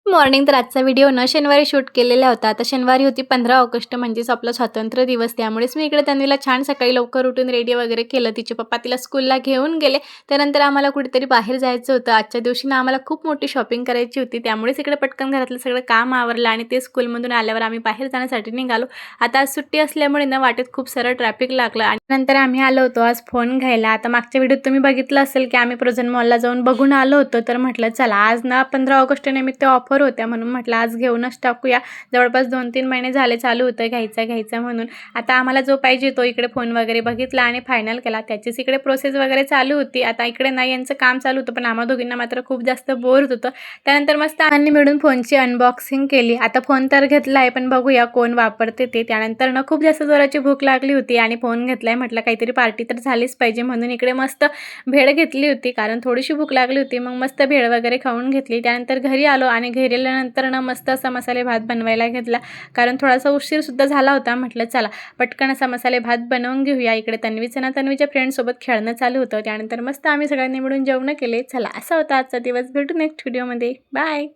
Morning तर आजचा video ना शनिवारी शूट केलेला होता. आता शनिवारी होती 15 ऑगस्ट म्हणजेच आपला स्वातंत्र्य दिवस. त्यामुळेच मी इकडे तन्वीला छान सकाळी लवकर उठून रेडी वगैरे केलं. तिचे पप्पा तिला स्कूलला घेऊन गेले. त्यानंतर आम्हाला कुठेतरी बाहेर जायचं होतं. आजच्या दिवशी ना आम्हाला खूप मोठी शॉपिंग करायची होती. त्यामुळेच इकडे पटकन घरातलं सगळं काम आवरलं आणि ते स्कूलमधून आल्यावर आम्ही बाहेर जाण्यासाठी निघालो. आता आज सुट्टी असल्यामुळे ना वाटेत खूप सारं ट्रॅफिक लागलं आणि नंतर आम्ही आलो होतो आज फोन घ्यायला. आता मागच्या व्हिडिओत तुम्ही बघितलं असेल की आम्ही प्रोझन मॉलला जाऊन बघून आलो होतो. तर म्हटलं चला आज ना 15 ऑगस्ट निमित्त ऑफर होत्या म्हणून म्हटलं आज घेऊनच टाकूया. जवळपास 2-3 महिने झाले चालू होतं घ्यायचा म्हणून. आता आम्हाला जो पाहिजे तो इकडे फोन वगैरे बघितला आणि फायनल केला. त्याचीच इकडे प्रोसेस वगैरे चालू होती. आता इकडे ना यांचं काम चालू होतं पण आम्हा दोघींना मात्र खूप जास्त बोर होत होतं. त्यानंतर मस्त आम्ही मिळून फोनची अनबॉक्सिंग केली. आता फोन तर घेतला आहे पण बघूया कोण वापरते ते. त्यानंतर ना खूप जास्त जोराची भूक लागली होती आणि फोन घेतलाय म्हटलं काहीतरी पार्टी तर झालीच पाहिजे म्हणून इकडे मस्त भेळ घेतली होती. कारण थोडीशी भूक लागली होती. मग मस्त भेळ वगैरे खाऊन घेतली. त्यानंतर घरी आलो आणि घरी आल्यानंतर ना मस्त असा मसाले भात बनवायला घेतला. कारण थोडासा उशीरसुद्धा झाला होता. म्हटलं चला पटकन असा मसाले भात बनवून घेऊया. इकडे तन्वीच्या फ्रेंडसोबत खेळणं चालू होतं. त्यानंतर मस्त आम्ही सगळ्यांनी मिळून जेवण केले. चला असा होता आजचा दिवस. भेटू नेक्स्ट व्हिडिओमध्ये. बाय.